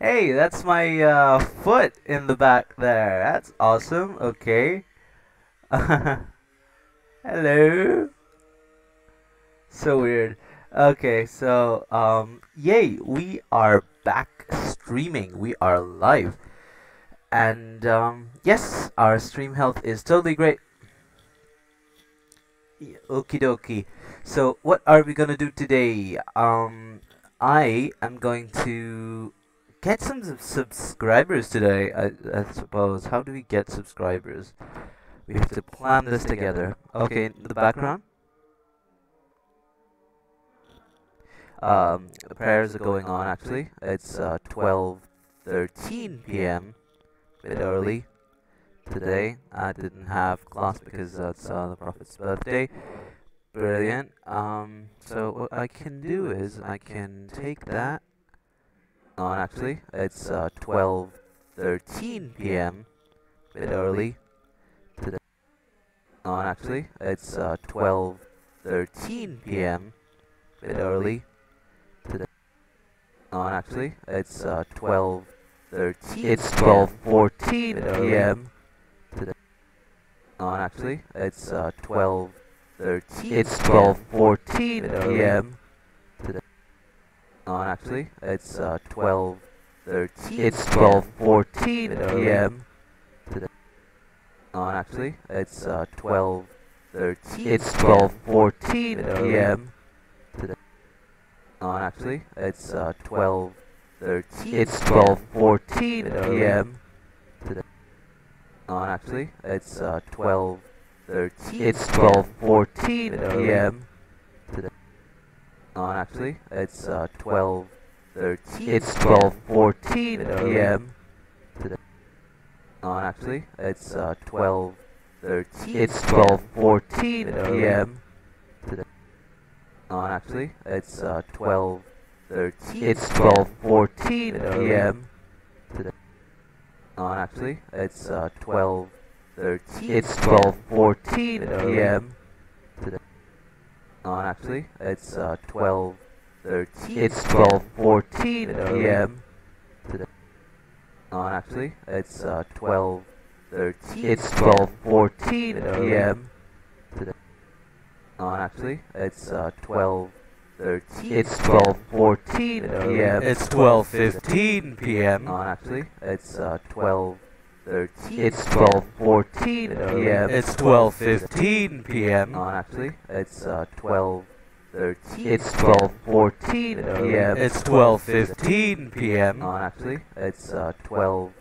Hey, that's my foot in the back there. That's awesome. Okay. Hello. So weird. Okay, so yay, we are back streaming. We are live. And yes, our stream health is totally great. Okie dokie. So what are we gonna do today? I am going to get some subscribers today. I suppose. How do we get subscribers? We have to plan this together. Okay, in the background. Prayers are going on actually. It's 12:13 p.m. Bit early today. I didn't have class because it's the Prophet's birthday. Brilliant. So what I can do is I can take that on actually. It's 12:13 p.m. Bit early today. On actually. It's 12:13 p.m. Bit early today. On actually. It's 12:13. It's 12:14 p.m. today. On actually. It's 12:13. It's 12:14 p.m. today. On actually. It's 12:13. It's 12:14 p.m. today. On actually. It's 12:13. It's 12:14 p.m. today. On actually. It's 12:13. It's 12:14 p.m. today. On actually. It's 12:13. It's 12:14 p.m. today. On actually. It's 12:13. It's 12:14 p.m. today. On actually. It's 12:13. It's 12:14 p.m. today. On actually. It's 12:13. It's 12:14 p.m. today. On actually. It's 12:13. It's 12:14 p.m. today. On actually. It's 12:13. It's 12:14 p.m. today. On actually. It's 12:13. It's 12:14 p.m. today. On actually. It's 12:13. It's 12:14 p.m. It's 12:15 p.m. On actually. It's 12:13. It's 12:14 p.m. It's 12:15 p.m. On actually. It's 12:13. It's 12:14 p.m. It's 12:15 p.m. On actually. It's 12:13.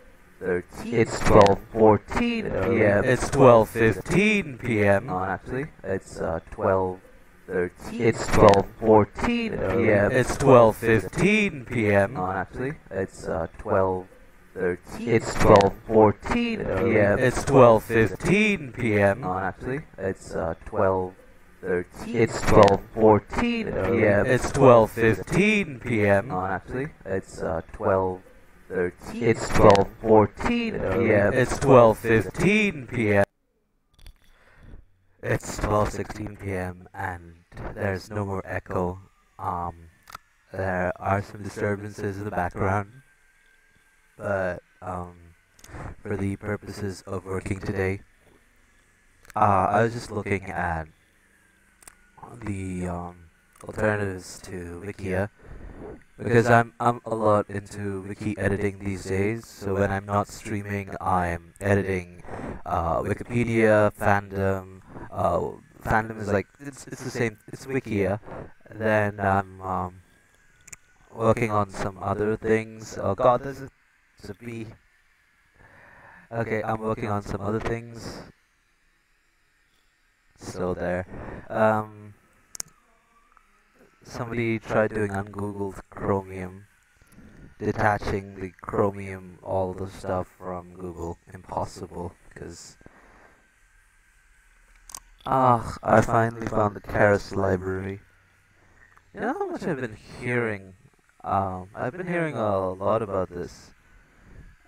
It's 12:14 p.m. It's 12:15 p.m. On actually. It's 12:13. It's 12:14 p.m. It's 12:15 p.m. On actually. It's 12:13. It's 12:14 p.m. It's 12:15 p.m. On actually. It's 12:13. It's 12:14 p.m. It's 12:15 p.m. On actually. It's 12:13. It's 12:14 p.m. It's 12:15 p.m. It's 12:16 p.m. and there's no more echo. There are some disturbances in the background, but for the purposes of working today, I was just looking at the alternatives to Wikia because I'm a lot into wiki editing these days. So when I'm not streaming, I'm editing Wikipedia, fandom. Fandom is like it's the same. It's Wikia. Then I'm working on some other things. Oh God, there's a bee. Okay, I'm working on some other things. Still there. Um, Somebody tried doing ungoogled Chromium, detaching the Chromium, all the stuff from Google. Impossible, because I finally found the Keras library. You know how much I've been hearing? I've been hearing a lot about this.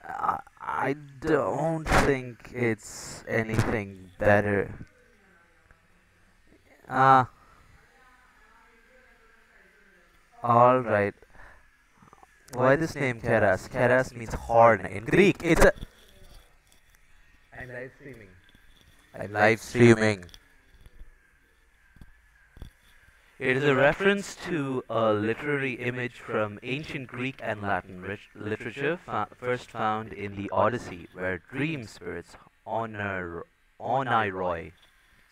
I don't think it's anything better. Ah, alright. Why this name Keras? Keras means horn in Greek. It's a. I'm live streaming. I'm live streaming. It is a reference to a literary image from ancient Greek and Latin literature, first found in the Odyssey, where dream spirits oneiroi,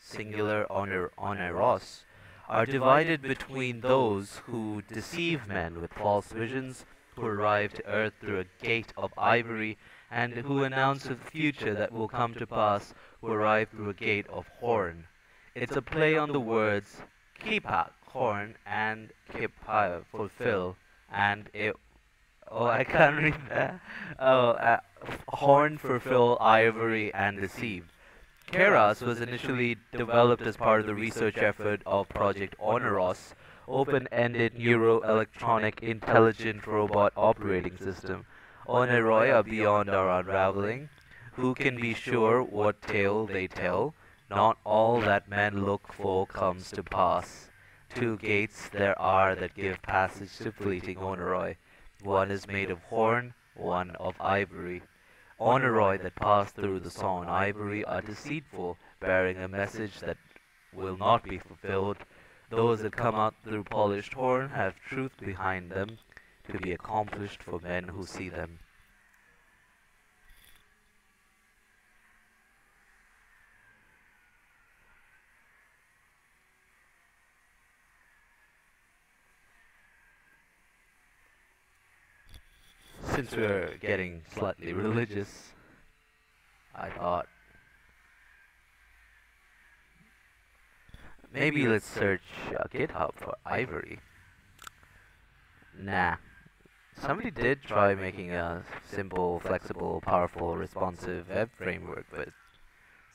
singular oneiros, are divided between those who deceive men with false visions, who arrive to earth through a gate of ivory, and who announce a future that will come to pass, who arrive through a gate of horn. It's a play on the words kipa, horn, and kipa, fulfill, and it. Oh, I can't read that. Oh, horn, fulfill, ivory, and deceive. Keras was initially developed as part of the research effort of Project Oneros, open-ended neuro-electronic intelligent robot operating system. Oneroi are beyond our unraveling. Who can be sure what tale they tell? Not all that men look for comes to pass. Two gates there are that give passage to fleeting Oneroi. One is made of horn, one of ivory. Oneroi that pass through the sawn ivory are deceitful, bearing a message that will not be fulfilled. Those that come out through polished horn have truth behind them, to be accomplished for men who see them. Since we're getting slightly religious, I thought maybe let's search GitHub for ivory. Nah. Somebody did try making a simple, flexible, powerful, responsive web framework, but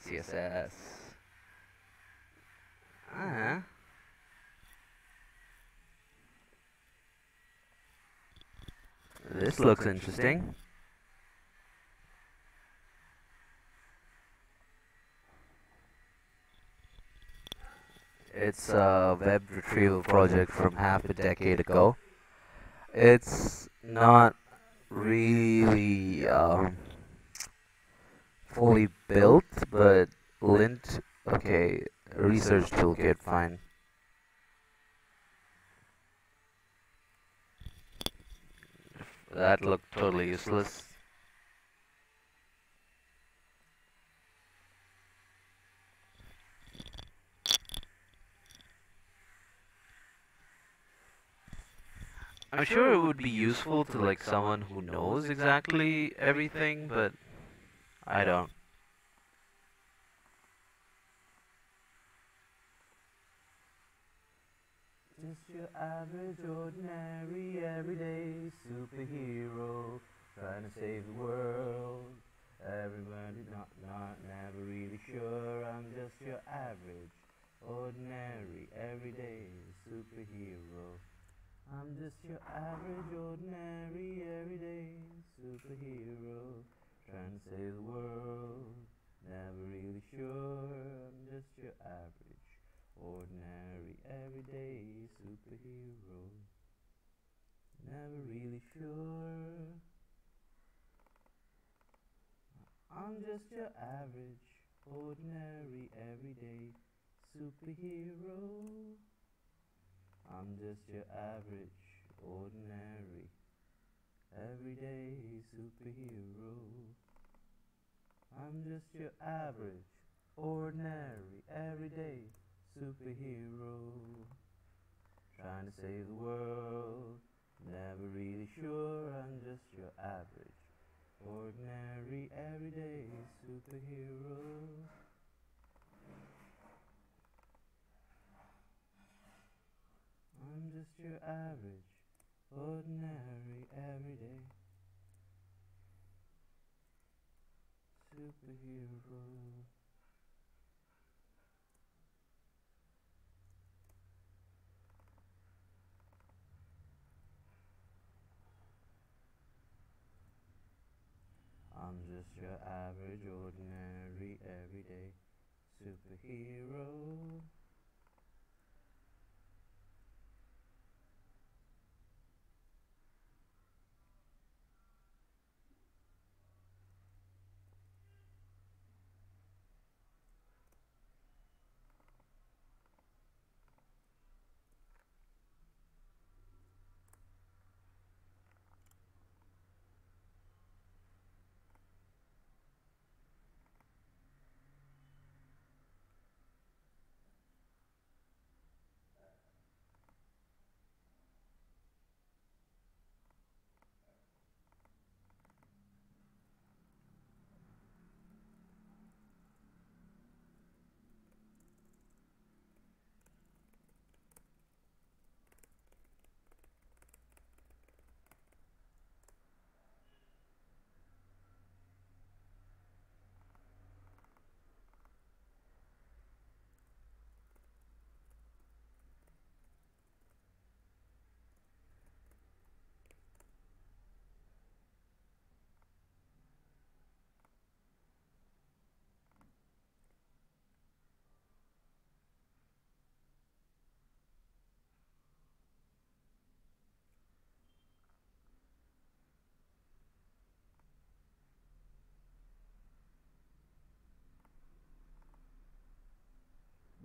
CSS. Ah. This looks interesting. It's a web retrieval project from half a decade ago. It's not really fully built, but lint. Okay, research toolkit, fine. That looked totally useless. I'm sure it would be useful to like someone who knows exactly everything, but I don't. Just your average, ordinary, everyday superhero trying to save the world. Everybody never really sure. I'm just your average, ordinary, everyday superhero. I'm just your average, ordinary, everyday superhero trying to save the world. Never really sure. I'm just your average, ordinary, everyday superhero. Never really sure. I'm just your average, ordinary, everyday superhero. I'm just your average, ordinary, everyday superhero. I'm just your average, ordinary, everyday superhero. Trying to save the world, never really sure. I'm just your average, ordinary, everyday superhero. I'm just your average, ordinary, everyday superhero. I'm just your average, ordinary, everyday superhero.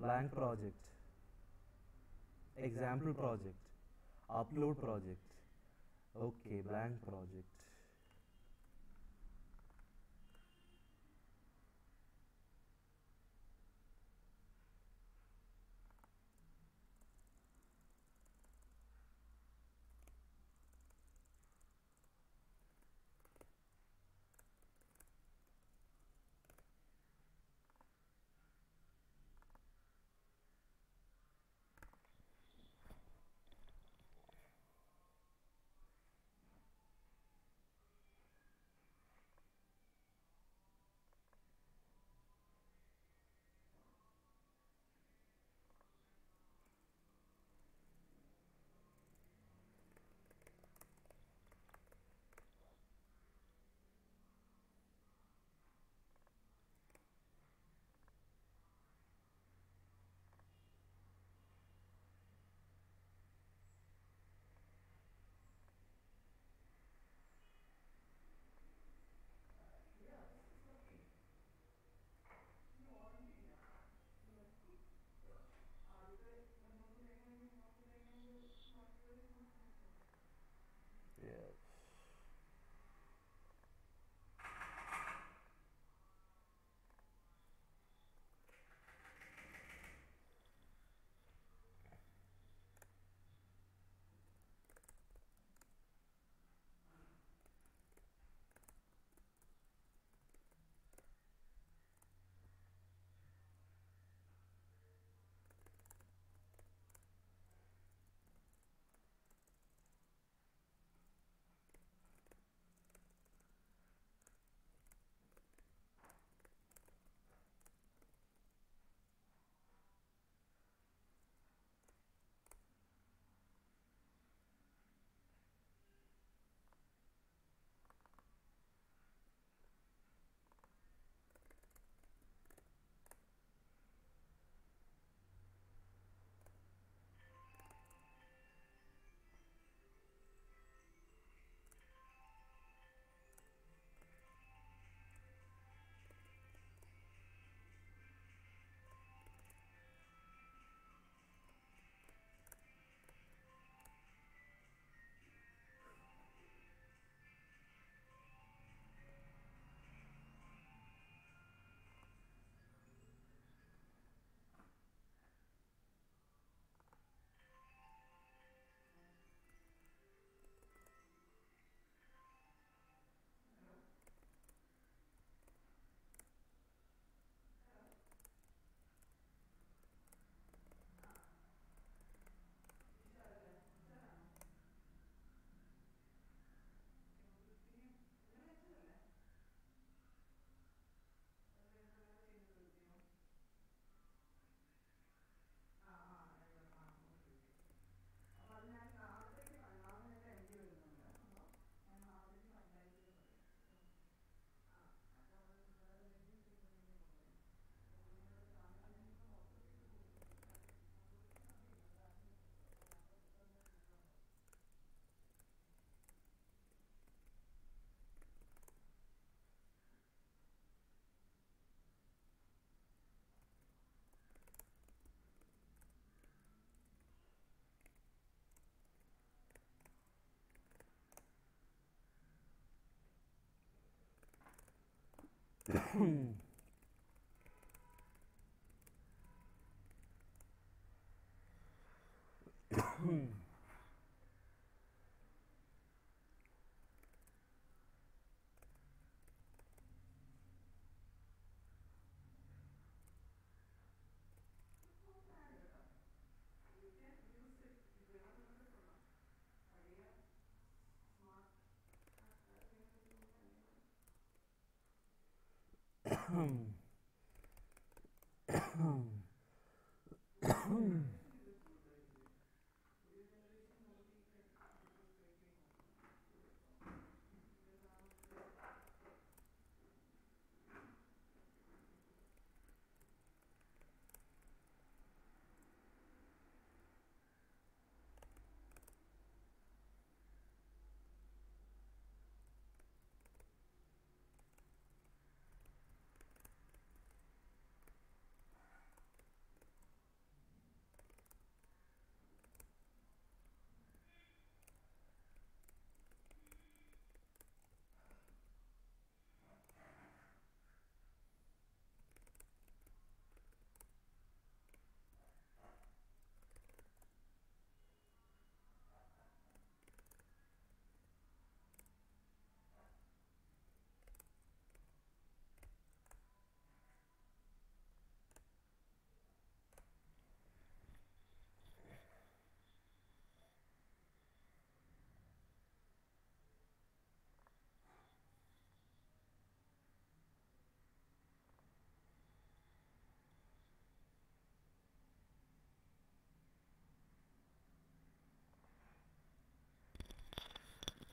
blank project, example project, upload project. Okay, blank project. Yeah.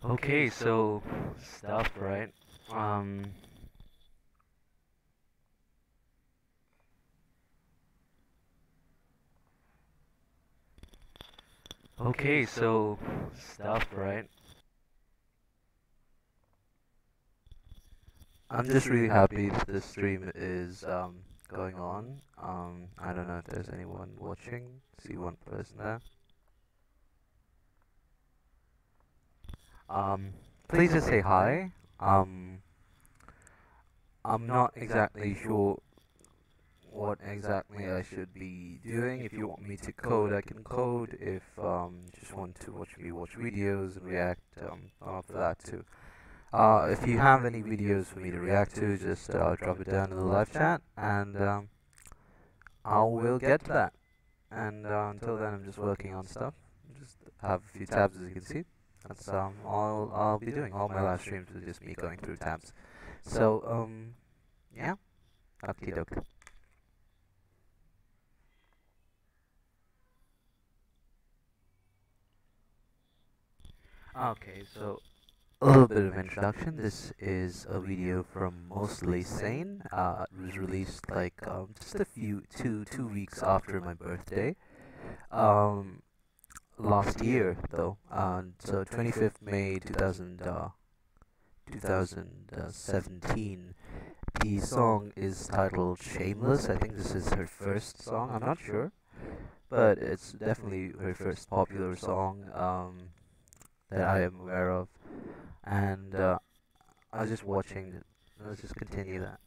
Okay, so stuff, right? Um, okay, so stuff, right? I'm just really happy that this stream is going on. I don't know if there's anyone watching. See one person there. Um, please just say hi. Um, I'm not exactly sure what exactly I should be doing. If you want me to code, I can code. If you just want to watch videos and react, I'm up for that too. If you have any videos for me to react to, just drop it down in the live chat, and I will get to that. And until then, I'm just working on stuff. Just have a few tabs, as you can see. That's all I'll be doing. All my live streams will just me going through tabs. So yeah, okie doke. Okay, so a little bit of introduction. This is a video from Mostly Sane. It was released like just a few two weeks after my birthday. Um, last year though. So 25th May 2017. The song is titled Shameless. I think this is her first song. I'm not sure, but it's definitely her first popular song that I am aware of. And I was just watching. Let's just continue that.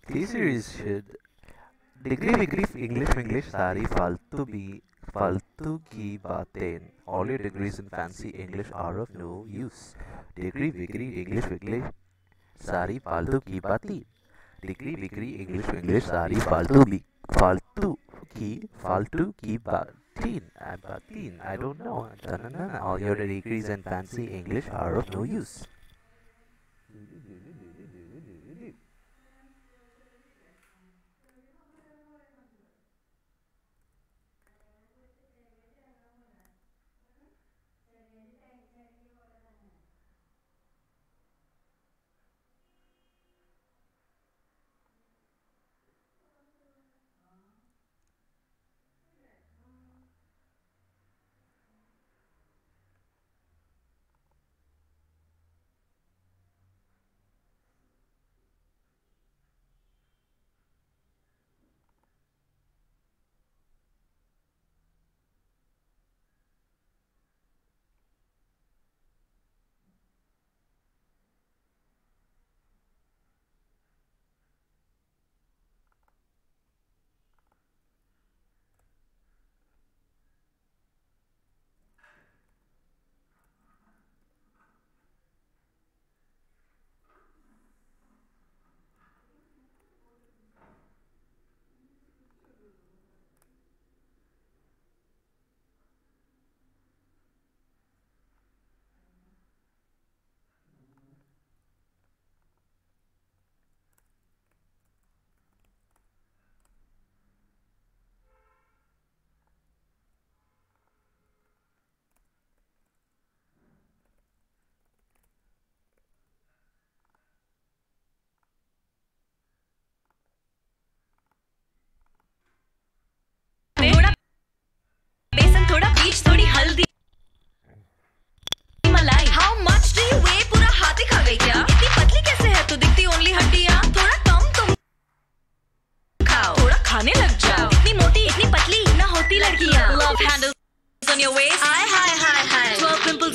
T-Series should degree degree English सारी फालतू की बातें. All your degrees in fancy English are of no use. Degree English सारी फालतू की English सारी फालतू फालतू की बातें. I don't know. All your degrees in fancy English are of no use.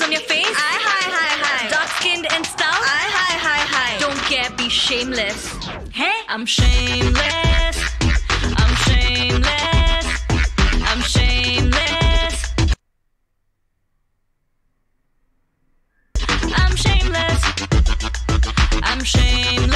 on your face. Hi. Dark skinned and stout. Hi. Don't care, be shameless. Hey, I'm shameless. I'm shameless. I'm shameless. I'm shameless. I'm shameless.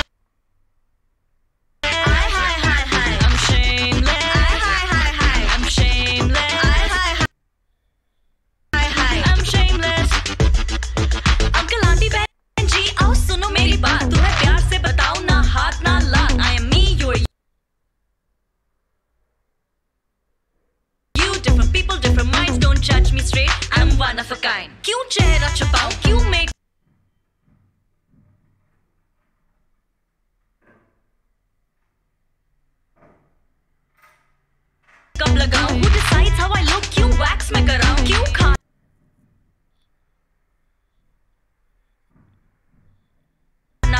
Judge me straight, I'm one of a kind. क्यों चेहरा छुपाऊं, क्यों make कब लगाऊं? Who decides how I look? क्यों wax मैं कराऊं? क्यों खाना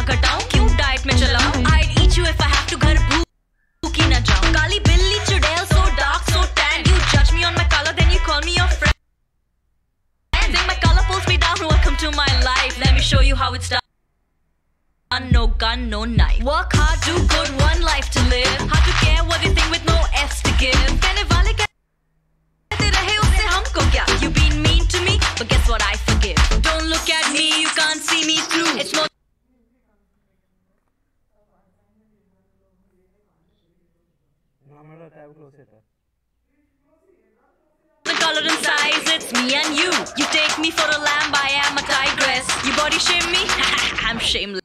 घटाऊं? क्यों डाइट में चलाऊं? I'd eat you if I have to, घर भूखी न जाऊं. काली बिल्ली चुड़ैल, so dark, so tan. You judge me on my color, then you call me your friend. Think my color pulls me down. Welcome to my life. Let me show you how it's done. No gun, no knife. Work hard, do good, one life to live. Hard to care what you think with no F's to give. कहने वाले कहते रहे उससे हमको क्या? You been mean to me, but guess what? I forgive. Don't look at me, you can't see me through. It's more the color and size, it's me and you. You take me for a lamb, I am a tigress. You body shame me? I'm shameless.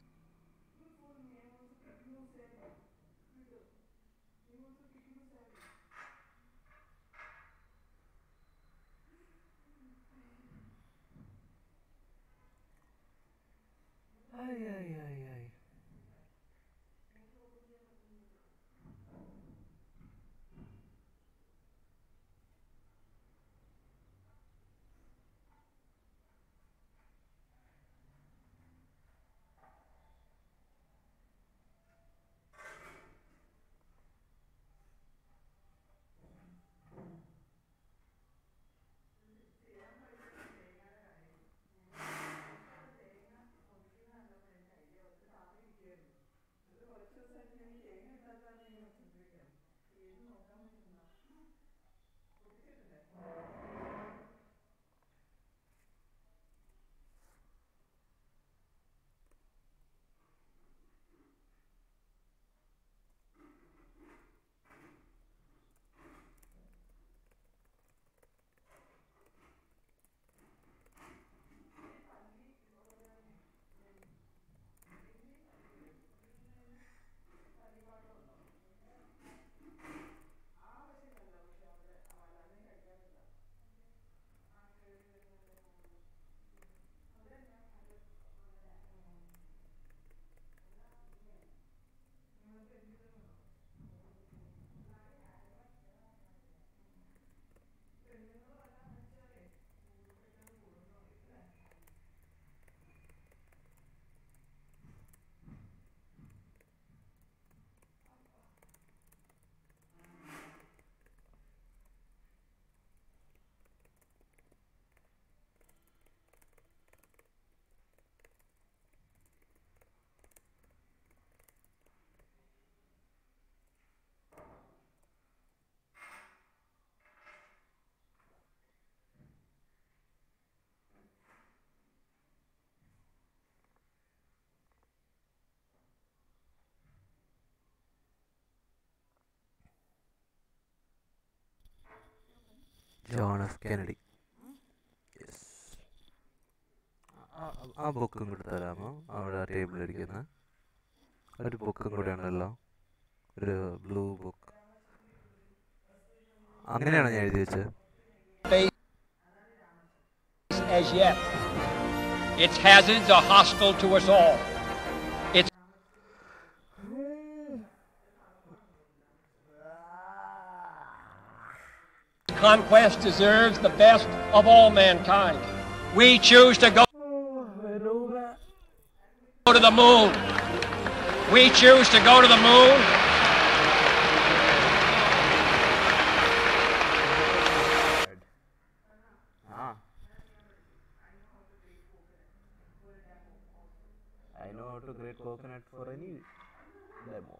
John F. Kennedy. Yes. ആ ബുക്കും കൂടെ തരാമോ? അവിടെ ആ ടേബിളിലിരിക്കുന്ന ഒരു ബുക്കും കൂടെ ഉണ്ടല്ലോ, ഒരു ബ്ലൂ ബുക്ക്. അങ്ങനെയാണോ ഞാൻ എഴുതി വെച്ചത്? As yet, its hazards are hostile to us all. Its conquest deserves the best of all mankind. We choose to go to the moon. We choose to go to the moon. I know how to grate coconut for any demo.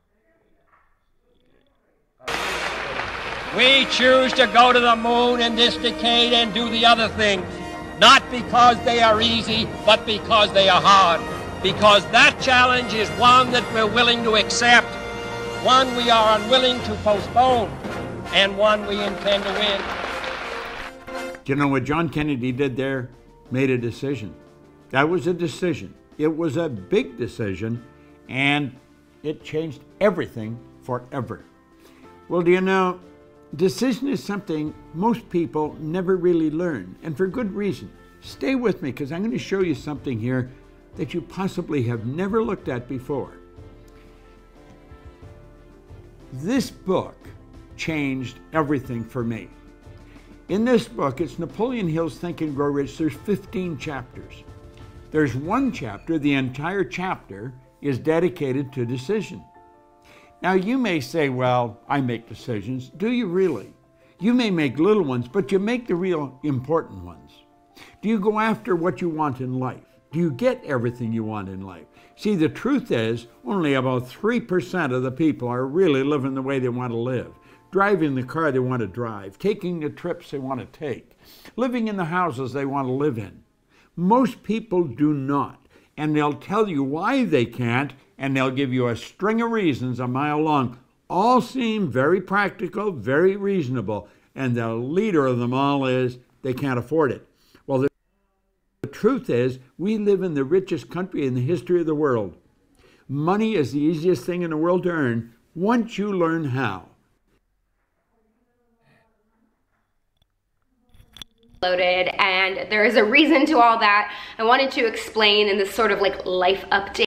We choose to go to the moon in this decade and do the other things, not because they are easy, but because they are hard. Because that challenge is one that we're willing to accept, one we are unwilling to postpone, and one we intend to win. You know what John Kennedy did there? Made a decision. That was a decision. It was a big decision, and it changed everything forever. Well, do you know, decision is something most people never really learn, and for good reason. Stay with me, because I'm going to show you something here that you possibly have never looked at before. This book changed everything for me. In this book, it's Napoleon Hill's Think and Grow Rich. There's 15 chapters. There's one chapter, the entire chapter is dedicated to decision. Now you may say, well, I make decisions. Do you really? You may make little ones, but you make the real important ones. Do you go after what you want in life? Do you get everything you want in life? See, the truth is, only about 3% of the people are really living the way they want to live, driving the car they want to drive, taking the trips they want to take, living in the houses they want to live in. Most people do not, and they'll tell you why they can't, and they'll give you a string of reasons a mile long. All seem very practical, very reasonable, and the leader of them all is they can't afford it. Well, the truth is, we live in the richest country in the history of the world. Money is the easiest thing in the world to earn once you learn how. Loaded, and there is a reason to all that. I wanted to explain in this sort of like life update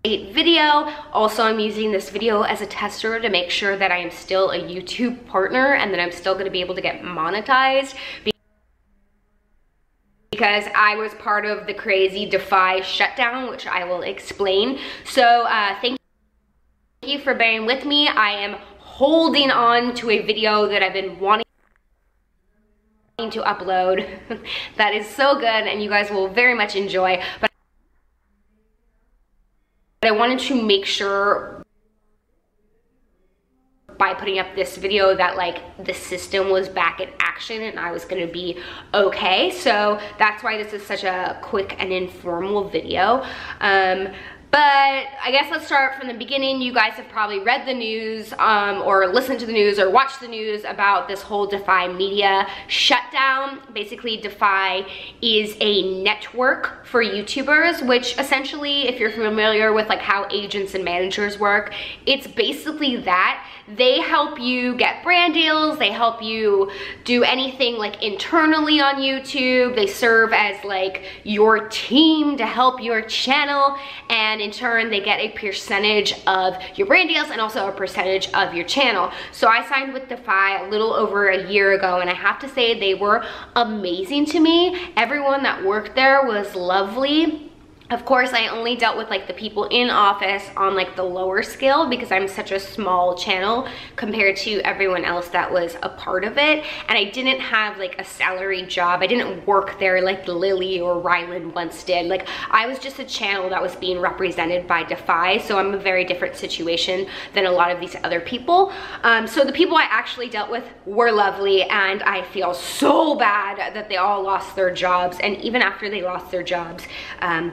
video. Also, I'm using this video as a tester to make sure that I am still a YouTube partner and that I'm still going to be able to get monetized, because I was part of the crazy Defy shutdown, which I will explain. So thank you for bearing with me. I am holding on to a video that I've been wanting to upload that is so good and you guys will very much enjoy, but I wanted to make sure by putting up this video that like the system was back in action and I was gonna be okay. So that's why this is such a quick and informal video. But I guess let's start from the beginning. You guys have probably read the news or listened to the news or watched the news about this whole Defy Media shutdown. Basically, Defy is a network for YouTubers, which essentially, if you're familiar with like how agents and managers work, it's basically that. They help you get brand deals, they help you do anything like internally on YouTube, they serve as like your team to help your channel, and in turn they get a percentage of your brand deals and also a percentage of your channel. So I signed with Defy a little over a year ago and I have to say they were amazing to me. Everyone that worked there was lovely. Of course, I only dealt with like the people in office on like the lower scale because I'm such a small channel compared to everyone else that was a part of it. And I didn't have like a salary job. I didn't work there like Lily or Ryland once did. Like I was just a channel that was being represented by Defy. So I'm a very different situation than a lot of these other people. So the people I actually dealt with were lovely, and I feel so bad that they all lost their jobs. And even after they lost their jobs,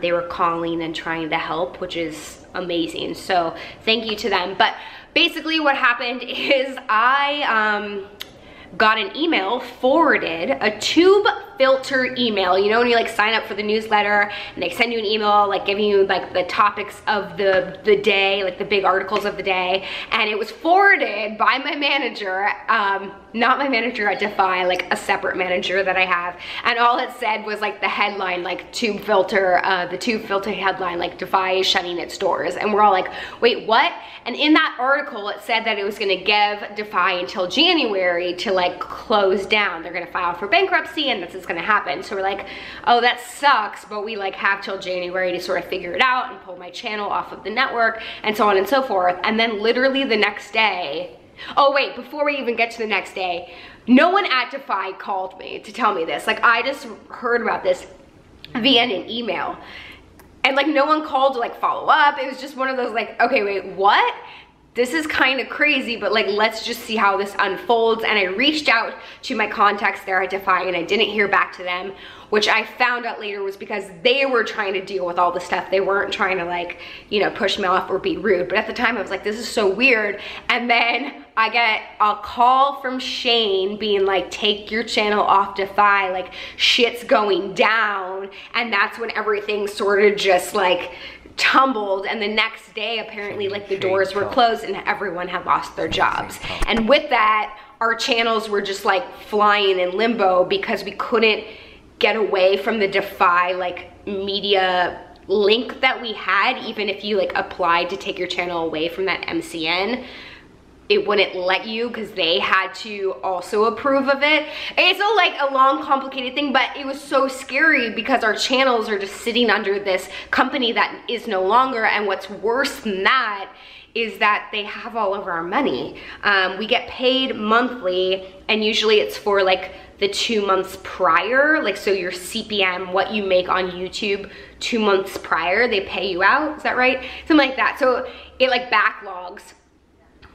they were calling and trying to help, which is amazing. So thank you to them. But basically what happened is I got an email forwarded, a tube filter email. You know when you like sign up for the newsletter and they send you an email like giving you like the topics of the day, like the big articles of the day, and it was forwarded by my manager, not my manager at Defy, like a separate manager that I have, and all it said was like the headline, like tube filter, the tube filter headline, like Defy is shutting its doors, and we're all like, wait, what? And in that article it said that it was gonna give Defy until January to like close down. They're gonna file for bankruptcy and this is gonna happen. So we're like, oh, that sucks, but we like have till January to sort of figure it out and pull my channel off of the network and so on and so forth. And then literally the next day, oh wait, before we even get to the next day, no one at Defy called me to tell me this. Like I just heard about this via an email. And like no one called to like follow up. It was just one of those like, okay, wait, what? This is kind of crazy, but like, let's just see how this unfolds. And I reached out to my contacts there at Defy and I didn't hear back to them, which I found out later was because they were trying to deal with all the stuff. They weren't trying to like, you know, push me off or be rude. But at the time I was like, this is so weird. And then I get a call from Shane being like, take your channel off Defy, like shit's going down. And that's when everything sort of just like tumbled, and the next day apparently like the doors were closed and everyone had lost their jobs. And with that, our channels were just like flying in limbo because we couldn't get away from the Defy like media link that we had. Even if you like applied to take your channel away from that MCN, it wouldn't let you because they had to also approve of it. It's a long complicated thing, but it was so scary because our channels are just sitting under this company that is no longer. And what's worse than that is that they have all of our money. We get paid monthly, and usually it's for like the 2 months prior. Like, so your CPM, what you make on YouTube 2 months prior, they pay you out. Is that right? Something like that. So it like backlogs.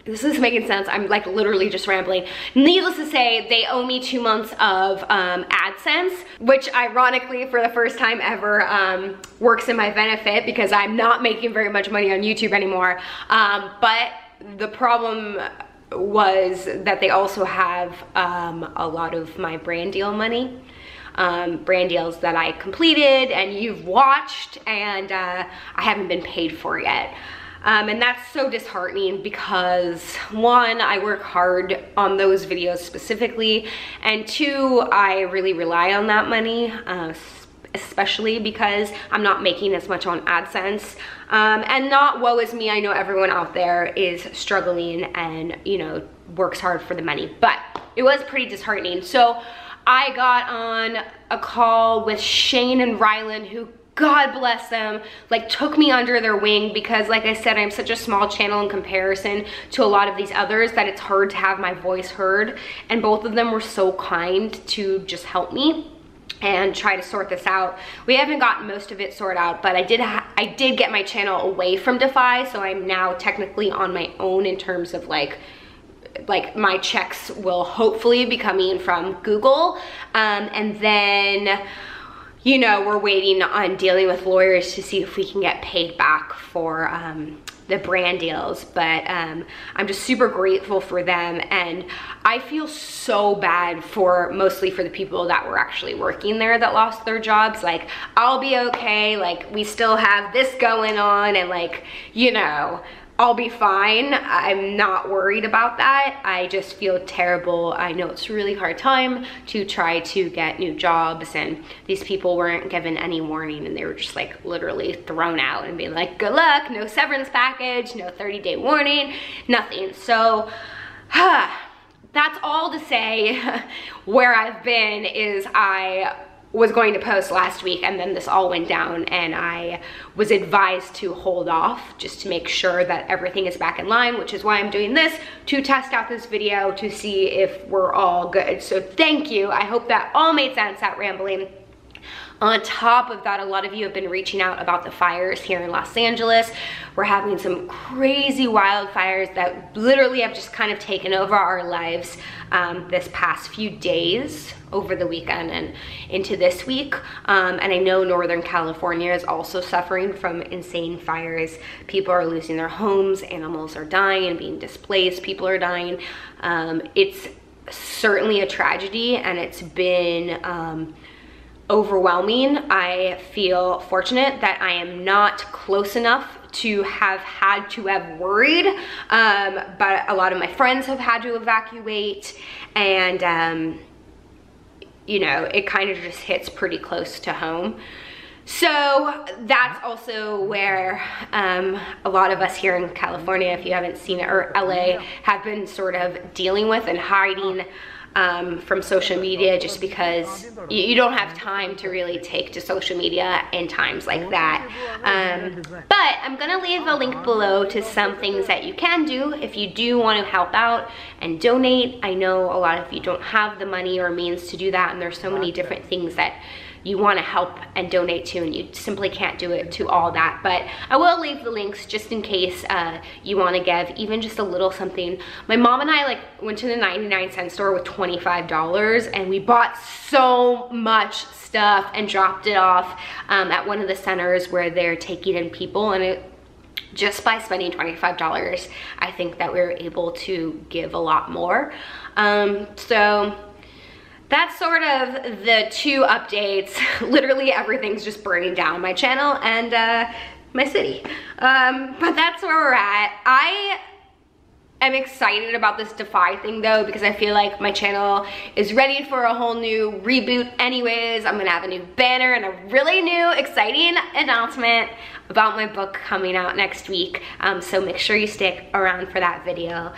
This is making sense. I'm like literally just rambling. Needless to say, they owe me 2 months of AdSense, which ironically for the first time ever works in my benefit because I'm not making very much money on YouTube anymore. But the problem was that they also have a lot of my brand deal money. Brand deals that I completed and you've watched, and I haven't been paid for yet. And that's so disheartening because one, I work hard on those videos specifically, and two, I really rely on that money, especially because I'm not making as much on AdSense. And not woe is me, I know everyone out there is struggling and, you know, works hard for the money, but it was pretty disheartening. So I got on a call with Shane and Rylan, who, God bless them, like took me under their wing because like I said, I'm such a small channel in comparison to a lot of these others that it's hard to have my voice heard. And both of them were so kind to just help me and try to sort this out. We haven't gotten most of it sorted out, but I did get my channel away from Defy, so I'm now technically on my own in terms of like my checks will hopefully be coming from Google. And then, you know, we're waiting on dealing with lawyers to see if we can get paid back for the brand deals. But I'm just super grateful for them, and I feel so bad for mostly for the people that were actually working there that lost their jobs. Like, I'll be okay, like we still have this going on, and like, you know, I'll be fine. I'm not worried about that. I just feel terrible. I know it's a really hard time to try to get new jobs, and these people weren't given any warning, and they were just like literally thrown out and being like, good luck, no severance package, no 30-day warning, nothing. So that's all to say. Where I've been is I was going to post last week, and then this all went down, and I was advised to hold off just to make sure that everything is back in line, which is why I'm doing this, to test out this video to see if we're all good. So thank you. I hope that all made sense, that rambling. On top of that, a lot of you have been reaching out about the fires here in Los Angeles. We're having some crazy wildfires that literally have just kind of taken over our lives this past few days, over the weekend and into this week. And I know Northern California is also suffering from insane fires. People are losing their homes, animals are dying and being displaced, people are dying. It's certainly a tragedy, and it's been overwhelming. I feel fortunate that I am not close enough to have had to have worried, but a lot of my friends have had to evacuate, and you know, it kind of just hits pretty close to home. So that's also where a lot of us here in California, if you haven't seen it, or LA, have been sort of dealing with and hiding from social media, just because you don't have time to really take to social media in times like that. But I'm gonna leave a link below to some things that you can do if you do want to help out and donate. I know a lot of you don't have the money or means to do that, and there's so many different things that you want to help and donate to, and you simply can't do it to all that. But I will leave the links just in case you want to give even just a little something. My mom and I went to the 99-cent store with $25, and we bought so much stuff and dropped it off at one of the centers where they're taking in people, and just by spending $25, I think that we were able to give a lot more. So that's sort of the two updates. Literally everything's just burning down my channel and my city. But that's where we're at. I'm excited about this Defy thing though, because I feel like my channel is ready for a whole new reboot anyways. I'm gonna have a new banner and a really new exciting announcement about my book coming out next week. So make sure you stick around for that video.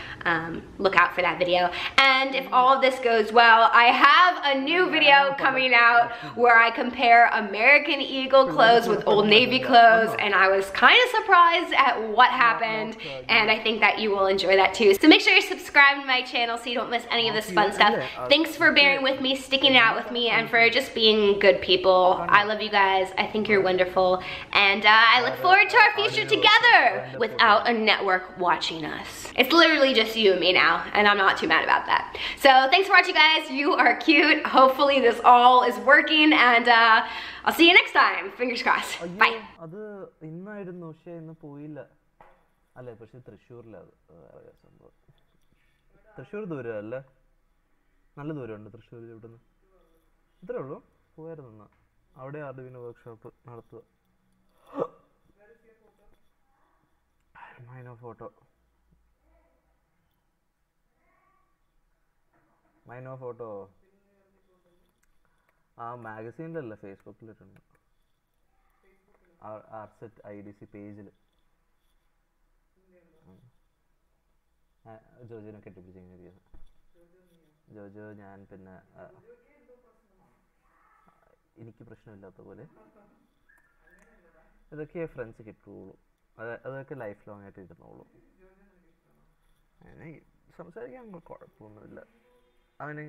Look out for that video. And if all of this goes well, I have a new video coming out where I compare American Eagle clothes with Old Navy clothes, and I was kind of surprised at what happened, and I think that you will enjoy that too. So make sure you subscribe to my channel so you don't miss any of this fun stuff. Thanks for bearing with me, sticking it out with me, and for just being good people. I love you guys. I think you're wonderful, and I look forward to our future together without a network watching us. It's literally just you and me now, and I'm not too mad about that. So thanks for watching, guys. You are cute. Hopefully this all is working, and I'll see you next time. Fingers crossed. Bye. അല്ലേ പക്ഷെ തൃശ്ശൂരിലത് സംഭവം. തൃശ്ശൂർ ദൂരമല്ലേ, നല്ല ദൂരമുണ്ട് തൃശ്ശൂർ ഇവിടുന്ന്. ഇത്രേ ഉള്ളൂ, പോയായിരുന്നു. അവിടെ ആർഡിനോ വർക്ക്ഷോപ്പ് നടത്തുക. മൈനോ ഫോട്ടോ ആ മാഗസീനിലല്ല, ഫേസ്ബുക്കിലിട്ടുണ്ട്. ആർസെറ്റ് IDC പേജിൽ ജോജോനെ കെട്ടിപ്പിടിച്ചിരിക്കുന്നത്. ജോജോ, ഞാൻ, പിന്നെ എനിക്ക് പ്രശ്നമില്ലാത്ത പോലെ ഇതൊക്കെ ഫ്രണ്ട്സ് കിട്ടുള്ളൂ. അതൊക്കെ ലൈഫ് ലോങ് ആയിട്ട് ഇരുന്നോളൂ. അങ്ങനെ സംസാരിക്കാൻ കുഴപ്പമൊന്നുമില്ല. അവന്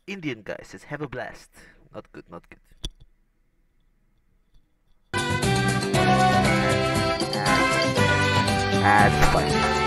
Indian guys. Just have a blast. Not good, not good. That's fine.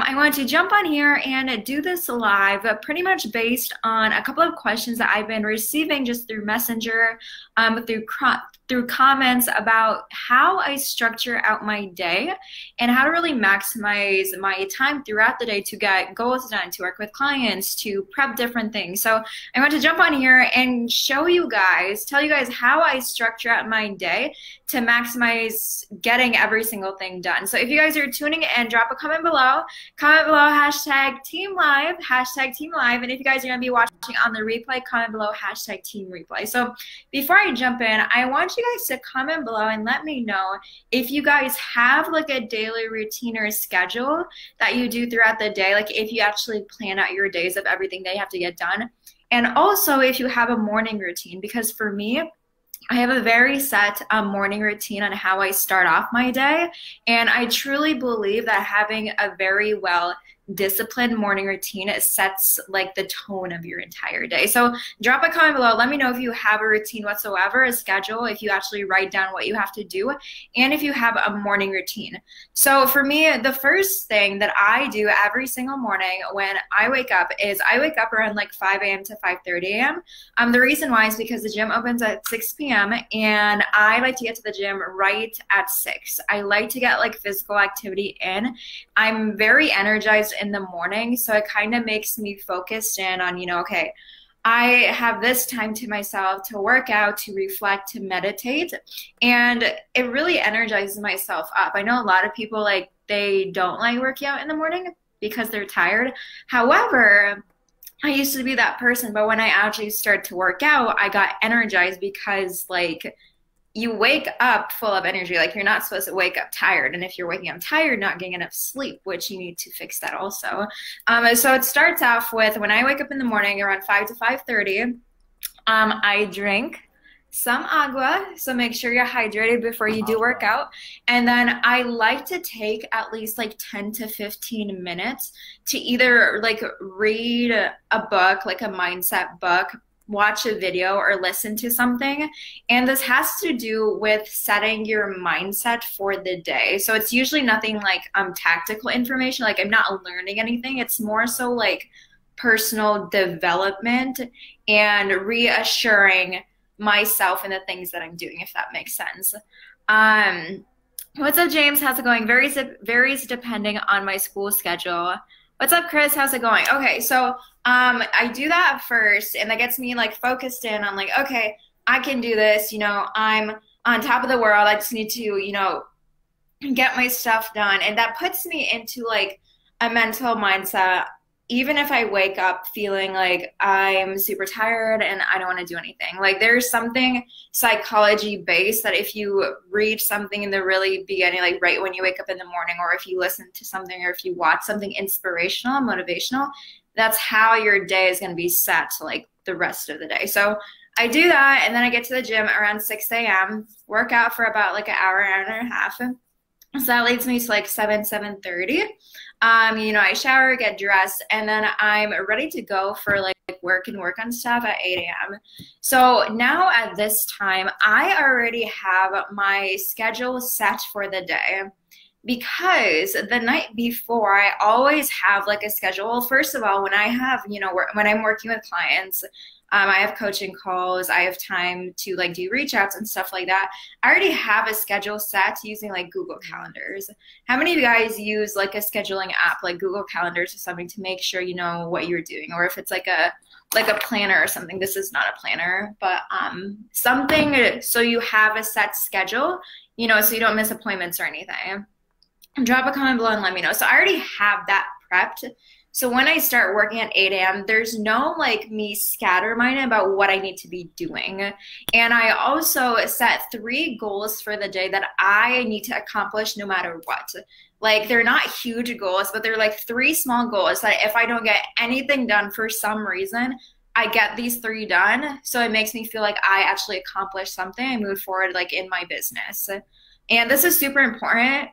I want to jump on here and do this live, pretty much based on a couple of questions that I've been receiving just through Messenger, through comments about how I structure out my day and how to really maximize my time throughout the day to get goals done, to work with clients, to prep different things. So I want to jump on here and show you guys, tell you guys how I structure out my day to maximize getting every single thing done. So if you guys are tuning in, drop a comment below, hashtag team live, and if you guys are going to be watching on the replay, comment below hashtag team replay. So before I jump in, I want you guys to comment below and let me know if you guys have like a daily routine or schedule that you do throughout the day, like if you actually plan out your days of everything that you have to get done, and also if you have a morning routine, because for me, I have a very set morning routine on how I start off my day, and I truly believe that having a very well disciplined morning routine, it sets like the tone of your entire day. So drop a comment below. Let me know if you have a routine whatsoever, a schedule, if you actually write down what you have to do, and if you have a morning routine. So for me, the first thing that I do every single morning when I wake up is I wake up around like 5 a.m. to 5:30 a.m. The reason why is because the gym opens at 6 p.m. and I like to get to the gym right at 6. I like to get like physical activity in. I'm very energized in the morning, so it kind of makes me focused in on, you know, okay, I have this time to myself to work out, to reflect, to meditate, and it really energizes myself up. I know a lot of people, like, they don't like working out in the morning because they're tired. However, I used to be that person, but when I actually started to work out, I got energized because, like, you wake up full of energy. Like, you're not supposed to wake up tired. And if you're waking up tired, not getting enough sleep, which you need to fix that also. So it starts off with when I wake up in the morning around 5 to 5:30, I drink some agua. So make sure you're hydrated before you do work out. And then I like to take at least like 10 to 15 minutes to either like read a book, like a mindset book, watch a video, or listen to something. And this has to do with setting your mindset for the day. So it's usually nothing like tactical information, like I'm not learning anything. It's more so like personal development and reassuring myself in the things that I'm doing, if that makes sense. What's up, James? How's it going? Varies depending on my school schedule. What's up, Chris? How's it going? Okay, so I do that first, and that gets me like focused in on like, okay, I can do this. You know, I'm on top of the world. I just need to, you know, get my stuff done, and that puts me into like a mental mindset. Even if I wake up feeling like I'm super tired and I don't want to do anything, like there's something psychology based that if you read something in the really beginning, like right when you wake up in the morning, or if you listen to something, or if you watch something inspirational, motivational, that's how your day is going to be set to like the rest of the day. So I do that, and then I get to the gym around 6 a.m., work out for about like an hour and a half. So that leads me to like 7:30. You know, I shower, get dressed, and then I'm ready to go for like work on stuff at 8 a.m. So now at this time, I already have my schedule set for the day, because the night before I always have like a schedule. First of all, when I have, you know, when I'm working with clients, I have coaching calls. I have time to like do reach outs and stuff like that. I already have a schedule set using like Google Calendars. How many of you guys use like a scheduling app like Google Calendars or something to make sure you know what you're doing? Or if it's like a planner or something. This is not a planner, but something so you have a set schedule, you know, so you don't miss appointments or anything. Drop a comment below and let me know. So I already have that prepped. So when I start working at 8 a.m., there's no like me scatterminded about what I need to be doing. And I also set 3 goals for the day that I need to accomplish no matter what. Like they're not huge goals, but they're like 3 small goals that if I don't get anything done for some reason, I get these 3 done. So it makes me feel like I actually accomplished something. I moved forward like in my business. And this is super important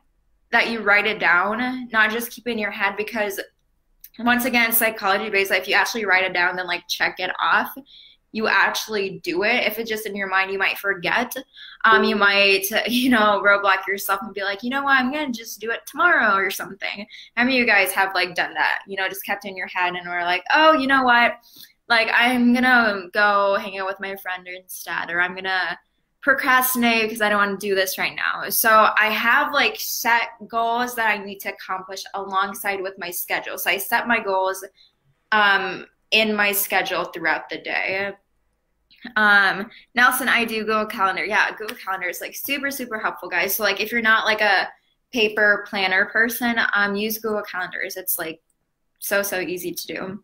that you write it down, not just keep it in your head, because once again, psychology based, like if you actually write it down, then like check it off, you actually do it. If it's just in your mind, you might forget. You might, you know, roadblock yourself and be like, you know what, I'm going to just do it tomorrow or something. How many of you guys have like done that, you know, just kept in your head and were like, oh, you know what, like I'm going to go hang out with my friend instead, or I'm going to procrastinate because I don't want to do this right now. So I have like set goals that I need to accomplish alongside with my schedule. So I set my goals in my schedule throughout the day. Nelson, I do Google Calendar. Yeah, Google Calendar is like super, super helpful, guys. So like if you're not like a paper planner person, use Google Calendars. It's like so easy to do.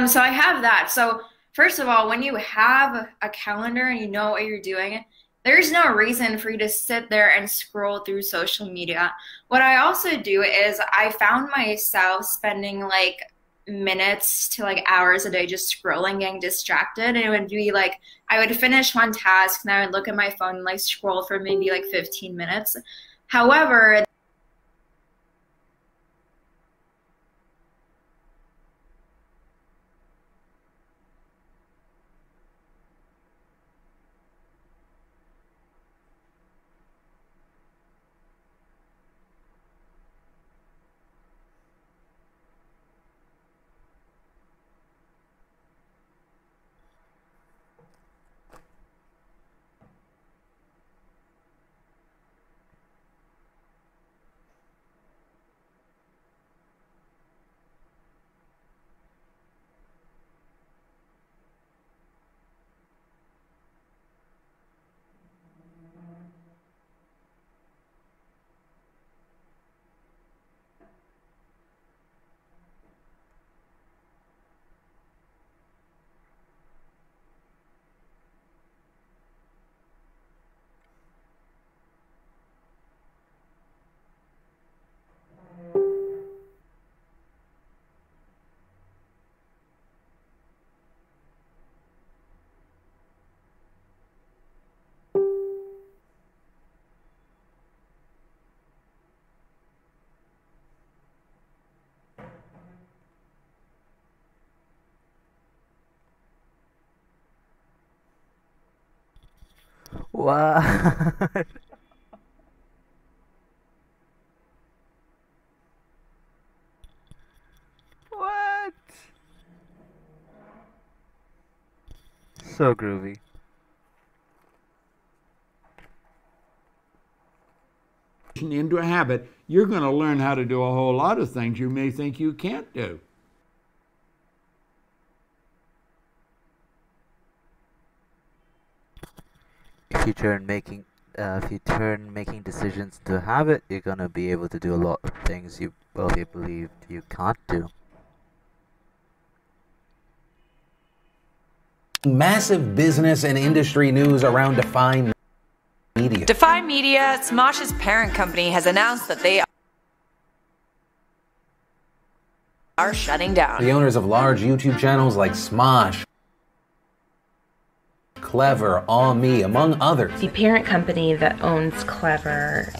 So I have that. So first of all, when you have a calendar and you know what you're doing, there's no reason for you to sit there and scroll through social media. What I also do is I found myself spending like minutes to like hours a day just scrolling, getting distracted. And it would be like, I would finish one task and I would look at my phone and like scroll for maybe like 15 minutes. However, What? What? So groovy. Into a habit, you're going to learn how to do a whole lot of things you may think you can't do. If you turn making decisions to a habit, you're gonna be able to do a lot of things you believed you can't do. Massive business and industry news around Defy Media. Defy Media, Smosh's parent company, has announced that they are shutting down. The owners of large YouTube channels like Smosh, Clever, All Me, among others. The parent company that owns Clever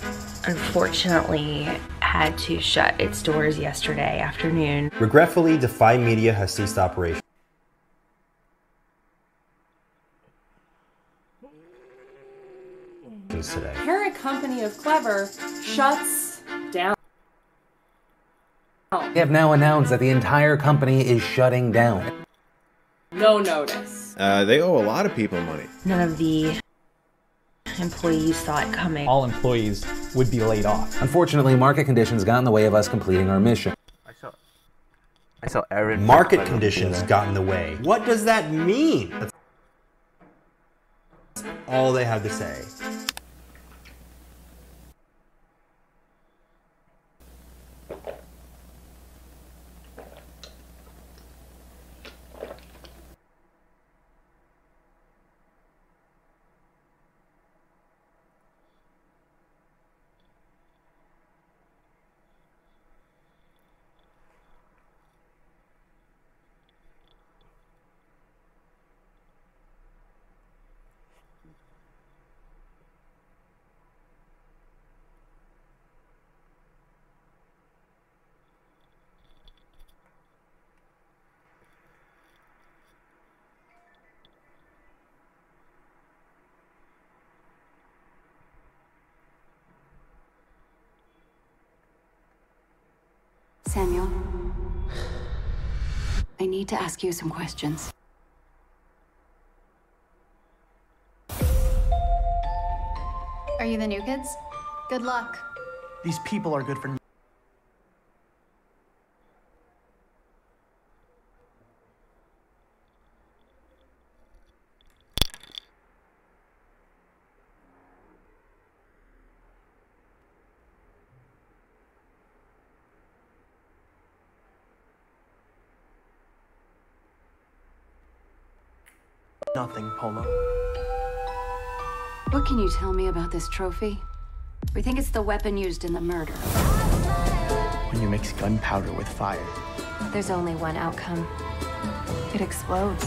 unfortunately had to shut its doors yesterday afternoon. Regretfully, Defy Media has ceased operations today. Parent company of Clever shuts down. They have now announced that the entire company is shutting down. No notice. They owe a lot of people money. None of the employees saw it coming. All employees would be laid off. Unfortunately, market conditions got in the way of us completing our mission. I saw Aaron. Market conditions got in the way. What does that mean? That's all they had to say. Samuel, I need to ask you some questions. Are you the new kids? Good luck. These people are good for nothing, Polo. What can you tell me about this trophy? We think it's the weapon used in the murder. When you mix gunpowder with fire, There's only one outcome. It explodes.